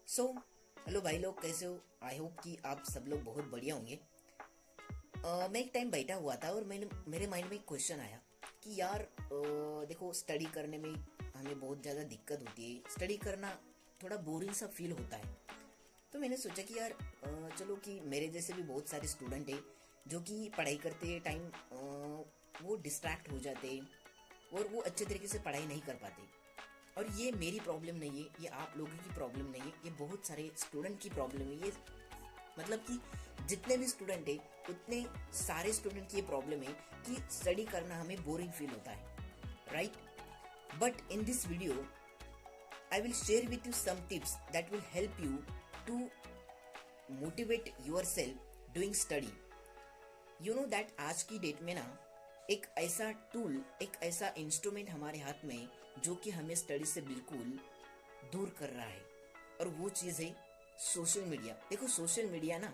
So hello भाई लोग, कैसे हो? आई होप कि आप सब लोग बहुत बढ़िया होंगे। मैं एक टाइम बैठा हुआ था और मेरे माइंड में एक क्वेश्चन आया कि यार देखो, स्टडी करने में हमें बहुत ज़्यादा दिक्कत होती है। स्टडी करना थोड़ा बोरिंग सा फील होता है। तो मैंने सोचा कि यार चलो कि मेरे जैसे भी बहुत सारे स्टूडेंट हैं जो कि पढ़ाई करते टाइम वो डिस्ट्रैक्ट हो जाते हैं और वो अच्छे तरीके से पढ़ाई नहीं कर पाते। और ये मेरी प्रॉब्लम नहीं है, ये आप लोगों की प्रॉब्लम नहीं है, ये बहुत सारे स्टूडेंट की प्रॉब्लम है। ये मतलब कि जितने भी स्टूडेंट है उतने सारे स्टूडेंट की ये प्रॉब्लम है कि स्टडी करना हमें बोरिंग फील होता है, right? But in this video I will share with you some tips that will help you to motivate yourself doing study. You know that आज की डेट में ना एक ऐसा टूल, एक ऐसा इंस्ट्रूमेंट हमारे हाथ में है जो कि हमें स्टडी से बिल्कुल दूर कर रहा है, और वो चीज़ है सोशल मीडिया। देखो, सोशल मीडिया ना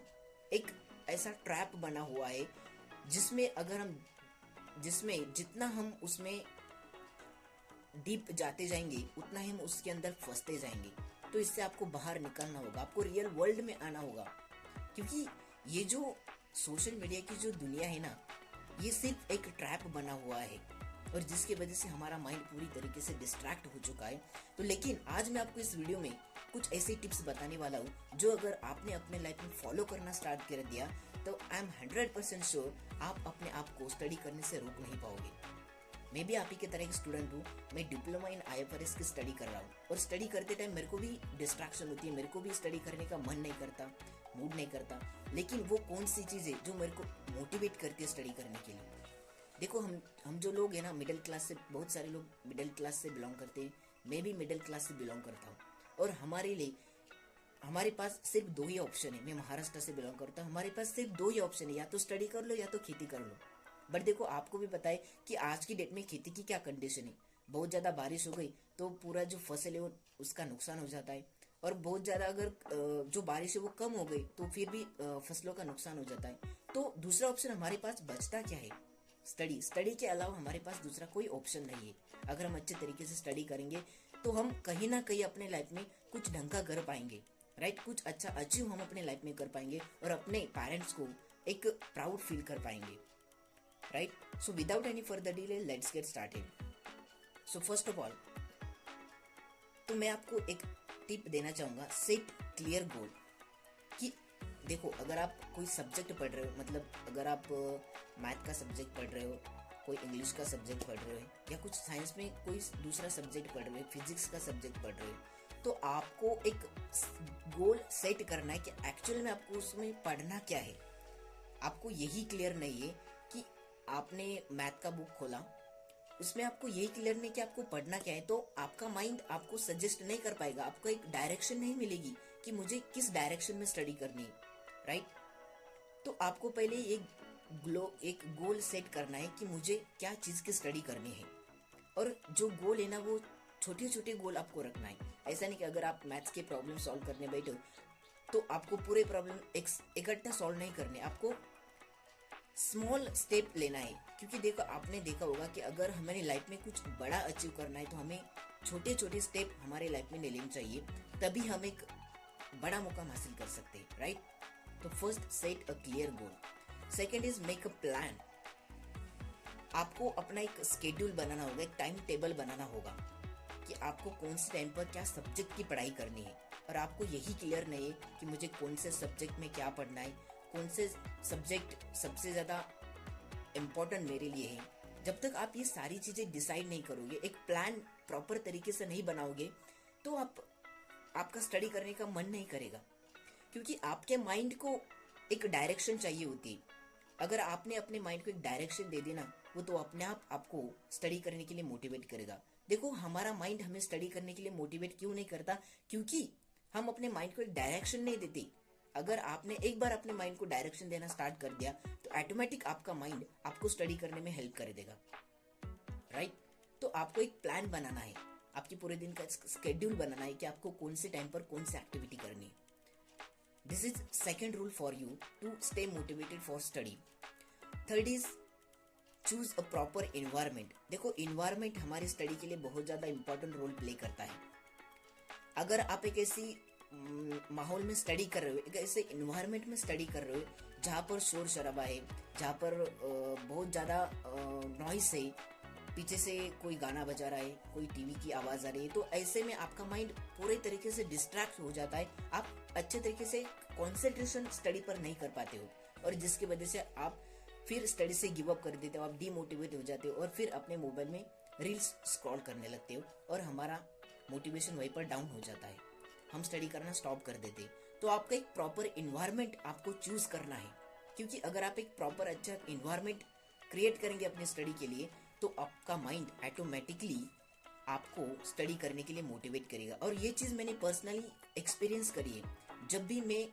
एक ऐसा ट्रैप बना हुआ है जिसमें अगर हम जिसमें जितना हम उसमें डीप जाते जाएंगे उतना ही हम उसके अंदर फंसते जाएंगे। तो इससे आपको बाहर निकलना होगा, आपको रियल वर्ल्ड में आना होगा, क्योंकि ये जो सोशल मीडिया की जो दुनिया है ना, ये सिर्फ एक ट्रैप बना हुआ है और जिसकी वजह से हमारा माइंड पूरी तरीके से डिस्ट्रैक्ट हो चुका है। तो लेकिन आज मैं आपको इस वीडियो में कुछ ऐसे टिप्स बताने वाला हूँ जो अगर आपने अपने लाइफ में फॉलो करना स्टार्ट कर दिया तो आई एम 100% श्योर आप अपने आप को स्टडी करने से रोक नहीं पाओगे। मैं भी आप ही के तरह एक स्टूडेंट हूँ। मैं डिप्लोमा इन IFRS की स्टडी कर रहा हूँ और स्टडी करते टाइम मेरे को भी डिस्ट्रैक्शन होती है, मेरे को भी स्टडी करने का मन नहीं करता, मूड नहीं करता। लेकिन वो कौन सी चीज़ है जो मेरे को मोटिवेट करती है स्टडी करने के लिए? देखो, हम जो लोग हैं ना, मिडिल क्लास से, बहुत सारे लोग मिडिल क्लास से बिलोंग करते हैं। मैं भी मिडिल क्लास से बिलोंग करता हूँ और हमारे लिए हमारे पास सिर्फ दो ही ऑप्शन है। मैं महाराष्ट्र से बिलोंग करता हूँ। हमारे पास सिर्फ दो ही ऑप्शन है, या तो स्टडी कर लो या तो खेती कर लो। बट देखो, आपको भी पता है कि आज की डेट में खेती की क्या कंडीशन है। बहुत ज़्यादा बारिश हो गई तो पूरा जो फसल है वो उसका नुकसान हो जाता है, और बहुत ज़्यादा अगर जो बारिश है वो कम हो गई तो फिर भी फसलों का नुकसान हो जाता है। तो दूसरा ऑप्शन हमारे पास बचता क्या है? स्टडी। स्टडी के अलावा हमारे पास दूसरा कोई ऑप्शन नहीं है। अगर हम अच्छे तरीके से स्टडी करेंगे तो हम कहीं ना कहीं अपने लाइफ में कुछ ढंग का कर पाएंगे, राइट? कुछ अच्छा अचीव हम अपने लाइफ में कर पाएंगे और अपने पेरेंट्स को एक प्राउड फील कर पाएंगे, right? So without any further delay let's get started. So first of all, तो मैं आपको एक टिप देना चाहूँगा, सेट क्लियर गोल। कि देखो, अगर आप कोई सब्जेक्ट पढ़ रहे हो, मतलब अगर आप मैथ का सब्जेक्ट पढ़ रहे हो, कोई इंग्लिश का सब्जेक्ट पढ़ रहे हो, या कुछ साइंस में कोई दूसरा सब्जेक्ट पढ़ रहे हो, फिजिक्स का सब्जेक्ट पढ़ रहे हो, तो आपको एक गोल सेट करना है कि एक्चुअल में आपको उसमें पढ़ना क्या है। आपको यही क्लियर नहीं है कि आपने मैथ का बुक खोला, उसमें आपको यही क्लियर नहीं कि आपको पढ़ना क्या है, तो आपका माइंड आपको सजेस्ट नहीं कर पाएगा, आपको एक डायरेक्शन नहीं मिलेगी कि मुझे किस डायरेक्शन में स्टडी करनी है, राइट? तो आपको पहले एक गोल सेट करना है कि मुझे क्या चीज़ की स्टडी करनी है। और जो गोल है ना, वो छोटे छोटे गोल आपको रखना है। ऐसा नहीं कि अगर आप मैथ्स के प्रॉब्लम सॉल्व करने बैठो तो आपको पूरे प्रॉब्लम इकट्ठा सॉल्व नहीं करने, आपको स्मॉल स्टेप लेना है। क्योंकि देखो, आपने देखा होगा कि अगर हमारी लाइफ में कुछ बड़ा अचीव करना है तो हमें छोटे छोटे स्टेप हमारे लाइफ में ले लेने चाहिए, तभी हम एक बड़ा मुकाम हासिल कर सकते हैं, राइट? तो first, set a clear goal. Second is make a plan. आपको अपना एक स्केड्यूल बनाना होगा, एक टाइम टेबल बनाना होगा कि आपको कौन से टाइम पर क्या सब्जेक्ट की पढ़ाई करनी है। और आपको यही क्लियर नहीं है कि मुझे कौन से सब्जेक्ट में क्या पढ़ना है, कौन से सब्जेक्ट सबसे ज़्यादा इम्पोर्टेंट मेरे लिए है। जब तक आप ये सारी चीज़ें डिसाइड नहीं करोगे, एक प्लान प्रॉपर तरीके से नहीं बनाओगे, तो आपका स्टडी करने का मन नहीं करेगा। क्योंकि आपके माइंड को एक डायरेक्शन चाहिए होती है। अगर आपने अपने माइंड को एक डायरेक्शन दे दी ना, वो तो अपने आप आपको स्टडी करने के लिए मोटिवेट करेगा। देखो, हमारा माइंड हमें स्टडी करने के लिए मोटिवेट क्यों नहीं करता? क्योंकि हम अपने माइंड को एक डायरेक्शन नहीं देते। अगर आपने एक बार अपने माइंड को डायरेक्शन देना स्टार्ट कर दिया तो ऑटोमेटिक आपका माइंड आपको स्टडी करने में हेल्प कर देगा, राइट? तो आपको एक प्लान बनाना है, आपकी पूरे दिन का स्केड्यूल बनाना है कि आपको कौन से टाइम पर कौन सी एक्टिविटी करनी है। This is second rule for you to stay motivated for study. Third is choose a proper environment. देखो, इन्वायरमेंट हमारी स्टडी के लिए बहुत ज़्यादा इंपॉर्टेंट रोल प्ले करता है। अगर आप एक ऐसी माहौल में स्टडी कर रहे हो, एक ऐसे इन्वायरमेंट में स्टडी कर रहे हो जहाँ पर शोर शराबा है, जहाँ पर बहुत ज़्यादा नॉइस है, पीछे से कोई गाना बजा रहा है, कोई टीवी की आवाज़ आ रही है, तो ऐसे में आपका माइंड पूरे तरीके से डिस्ट्रैक्ट हो जाता है। आप अच्छे तरीके से कॉन्सेंट्रेशन स्टडी पर नहीं कर पाते हो, और जिसकी वजह से आप फिर स्टडी से गिव अप कर देते हो, आप डीमोटिवेट हो जाते हो और फिर अपने मोबाइल में रील्स स्क्रॉल करने लगते हो, और हमारा मोटिवेशन वहीं पर डाउन हो जाता है, हम स्टडी करना स्टॉप कर देते हैं। तो आपका एक प्रॉपर इन्वायरमेंट आपको चूज करना है, क्योंकि अगर आप एक प्रॉपर अच्छा इन्वायरमेंट क्रिएट करेंगे अपनी स्टडी के लिए, तो आपका माइंड ऑटोमेटिकली आपको स्टडी करने के लिए मोटिवेट करेगा। और ये चीज़ मैंने पर्सनली एक्सपीरियंस करी है। जब भी मैं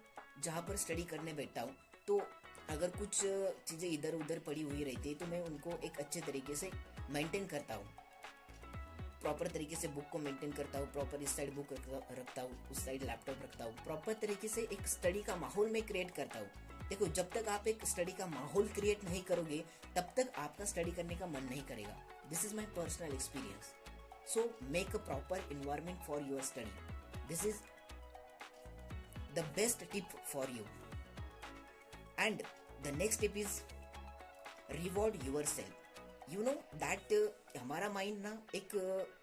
जहाँ पर स्टडी करने बैठता हूँ, तो अगर कुछ चीज़ें इधर उधर पड़ी हुई रहती है, तो मैं उनको एक अच्छे तरीके से मेंटेन करता हूँ, प्रॉपर तरीके से बुक को मेंटेन करता हूँ, प्रॉपर इस साइड बुक रखता हूँ, उस साइड लैपटॉप रखता हूँ, प्रॉपर तरीके से एक स्टडी का माहौल में क्रिएट करता हूँ। देखो, जब तक आप एक स्टडी का माहौल क्रिएट नहीं करोगे, तब तक आपका स्टडी करने का मन नहीं करेगा। This is my personal experience. So make a proper environment for your study. This is the best tip for you. And the next tip is reward your self. You know that हमारा mind ना एक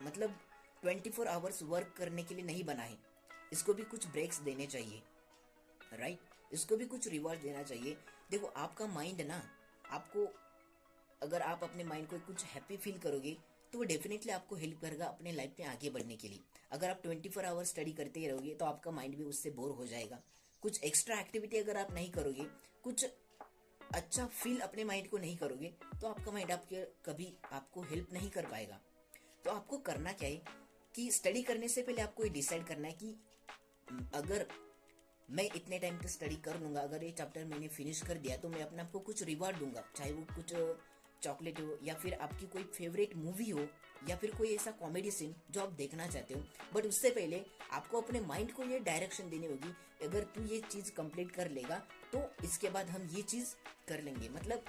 मतलब 24 hours work करने के लिए नहीं बना है, इसको भी कुछ ब्रेक्स देने चाहिए, राइट? इसको भी कुछ रिवॉर्ड देना चाहिए। देखो, आपका माइंड ना, आपको अगर आप अपने माइंड को कुछ हैप्पी फील करोगे, तो वो डेफिनेटली आपको हेल्प करेगा अपने लाइफ में आगे बढ़ने के लिए। अगर आप 24 आवर्स स्टडी करते ही रहोगे, तो आपका माइंड भी उससे बोर हो जाएगा। कुछ एक्स्ट्रा एक्टिविटी अगर आप नहीं करोगे, कुछ अच्छा फील अपने माइंड को नहीं करोगे, तो आपका माइंड आपके कभी आपको हेल्प नहीं कर पाएगा। तो आपको करना क्या है कि स्टडी करने से पहले आपको ये डिसाइड करना है कि अगर मैं इतने टाइम तक स्टडी कर लूंगा, अगर ये चैप्टर मैंने फिनिश कर दिया, तो मैं अपने आपको कुछ रिवॉर्ड दूंगा, चाहे वो कुछ चॉकलेट हो, या फिर आपकी कोई फेवरेट मूवी हो, या फिर कोई ऐसा कॉमेडी सीन जो आप देखना चाहते हो। बट उससे पहले आपको अपने माइंड को ये डायरेक्शन देनी होगी, अगर तू ये चीज कंप्लीट कर लेगा, तो इसके बाद हम ये चीज कर लेंगे। मतलब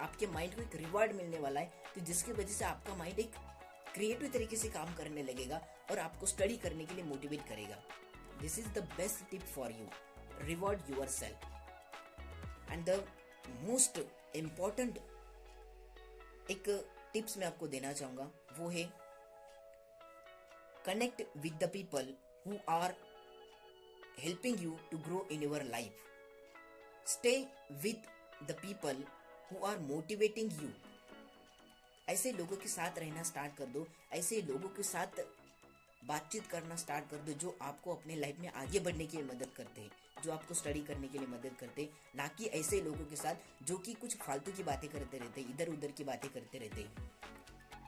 आपके माइंड को एक रिवॉर्ड मिलने वाला है, तो जिसकी वजह से आपका माइंड एक क्रिएटिव तरीके से काम करने लगेगा और आपको स्टडी करने के लिए मोटिवेट करेगा। This is the best tip for you. Reward yourself. And the most important एक टिप्स मैं आपको देना चाहूंगा, वो है connect with the people who are helping you to grow in your life. Stay with the people who are motivating you. ऐसे लोगों के साथ रहना स्टार्ट कर दो, ऐसे लोगों के साथ बातचीत करना स्टार्ट कर दो जो आपको अपने लाइफ में आगे बढ़ने के लिए मदद करते हैं, जो आपको स्टडी करने के लिए मदद करते हैं, ना कि ऐसे लोगों के साथ जो कि कुछ फालतू की बातें करते रहते हैं, इधर उधर की बातें करते रहते हैं,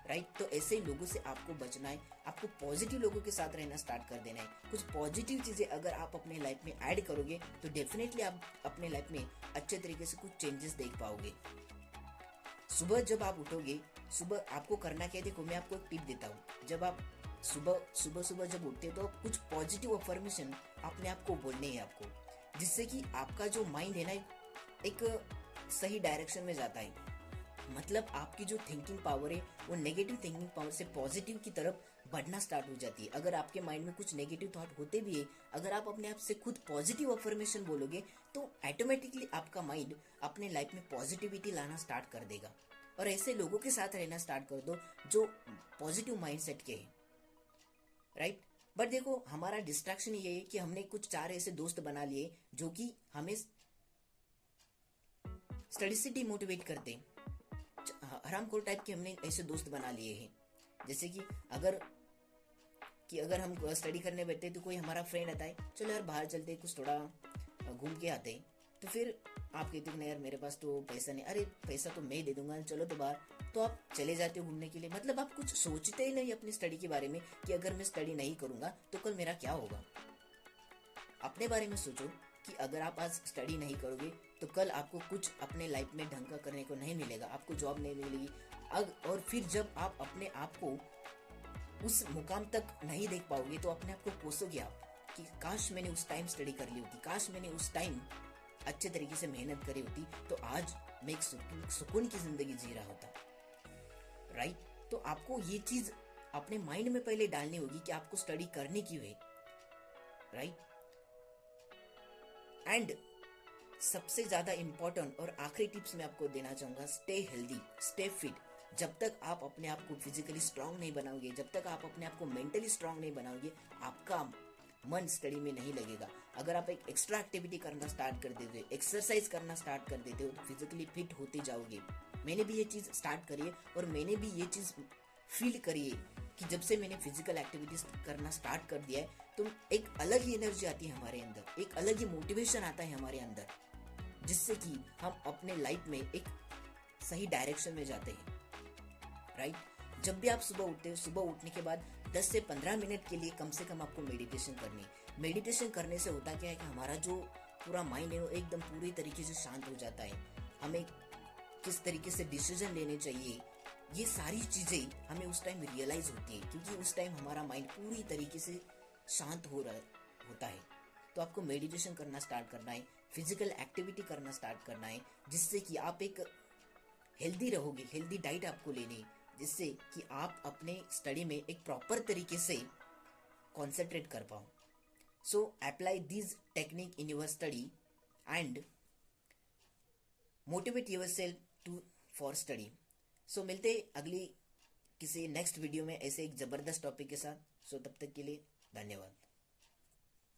राइट? तो ऐसे लोगों से आपको बचना है, आपको पॉजिटिव लोगों के साथ रहना स्टार्ट कर देना है। कुछ पॉजिटिव चीज़ें अगर आप अपने लाइफ में ऐड करोगे, तो डेफिनेटली आप अपने लाइफ में अच्छे तरीके से कुछ चेंजेस देख पाओगे। सुबह जब आप उठोगे, सुबह आपको करना क्या है, देखो मैं आपको एक टिप देता हूँ। जब आप सुबह जब उठते हो, तो कुछ पॉजिटिव अफर्मेशन अपने आप को बोलने हैं आपको, जिससे कि आपका जो माइंड है ना, एक सही डायरेक्शन में जाता है। मतलब आपकी जो थिंकिंग पावर है, वो नेगेटिव थिंकिंग पावर से पॉजिटिव की तरफ बढ़ना स्टार्ट हो जाती है। अगर आपके माइंड में कुछ नेगेटिव थॉट होते भी है, अगर आप अपने आप से खुद पॉजिटिव अफर्मेशन बोलोगे, तो ऑटोमेटिकली आपका माइंड अपने लाइफ में पॉजिटिविटी लाना स्टार्ट कर देगा। और ऐसे लोगों के साथ रहना स्टार्ट कर दो जो पॉजिटिव माइंडसेट के हैं, राइट? बट देखो, हमारा डिस्ट्रैक्शन ये है कि हमने कुछ 4 ऐसे दोस्त बना लिए जो कि हमें स्टडी से डिमोटिवेट करते हैं। हरामखोर टाइप के हमने ऐसे दोस्त बना लिए हैं, जैसे कि अगर हम स्टडी करने बैठते हैं, तो कोई हमारा फ्रेंड आता है, चलो यार बाहर चलते, कुछ थोड़ा घूम के आते हैं। तो फिर आप कहते हो ना यार मेरे पास तो पैसा नहीं, अरे पैसा तो मैं दे दूंगा, चलो तो बाहर। तो आप चले जाते हो घूमने के लिए। मतलब आप कुछ सोचते ही नहीं अपनी स्टडी के बारे में कि अगर मैं स्टडी नहीं करूंगा तो कल मेरा क्या होगा। अपने बारे में सोचो कि अगर आप आज स्टडी नहीं करोगे, तो कल आपको कुछ अपने लाइफ में ढंग का करने को नहीं मिलेगा, आपको जॉब नहीं मिलेगी। और फिर जब आप अपने आप को उस मुकाम तक नहीं देख पाओगे, तो अपने आप को कोसोगे आप कि काश मैंने उस टाइम स्टडी कर ली होती, काश मैंने उस टाइम अच्छे तरीके से मेहनत करी होती, तो आज मैं एक सुकून की जिंदगी जी रहा होता, राइट? तो आपको ये चीज अपने माइंड में पहले डालनी होगी कि आपको स्टडी करनी क्यों है, राइट। एंड सबसे ज़्यादा इम्पोर्टेंट और आखिरी टिप्स मैं आपको देना चाहूँगा, स्टे हेल्दी, स्टे फिट। जब तक आप अपने आप को फिजिकली स्ट्रांग नहीं बनाओगे, जब तक आप अपने आप को मेंटली स्ट्रांग नहीं बनाओगे, आपका मन स्टडी में नहीं लगेगा। अगर आप एक एक्स्ट्रा एक्टिविटी करना स्टार्ट कर देते हो, एक्सरसाइज करना स्टार्ट कर देते हो, तो फिजिकली फिट होते जाओगे। मैंने भी ये चीज़ स्टार्ट करी है और मैंने भी ये चीज़ फील करी है कि जब से मैंने फिजिकल एक्टिविटीज करना स्टार्ट कर दिया है, तो एक अलग ही एनर्जी आती है हमारे अंदर, एक अलग ही मोटिवेशन आता है हमारे अंदर, जिससे कि हम अपने लाइफ में एक सही डायरेक्शन में जाते हैं, राइट। जब भी आप सुबह उठते हो, सुबह उठने के बाद 10 से 15 मिनट के लिए कम से कम आपको मेडिटेशन करनी है। मेडिटेशन करने से होता क्या है कि हमारा जो पूरा माइंड है वो एकदम पूरी तरीके से शांत हो जाता है। हमें किस तरीके से डिसीजन लेने चाहिए, ये सारी चीज़ें हमें उस टाइम रियलाइज होती है, क्योंकि उस टाइम हमारा माइंड पूरी तरीके से शांत होता है। तो आपको मेडिटेशन करना स्टार्ट करना है, फिजिकल एक्टिविटी करना स्टार्ट करना है, जिससे कि आप एक हेल्दी रहोगे। हेल्दी डाइट आपको लेनी है, जिससे कि आप अपने स्टडी में एक प्रॉपर तरीके से कॉन्सेंट्रेट कर पाओ। So apply this technique in your study and motivate yourself to for study. So मिलते अगली किसी नेक्स्ट वीडियो में ऐसे एक ज़बरदस्त टॉपिक के साथ। सो तब तक के लिए धन्यवाद।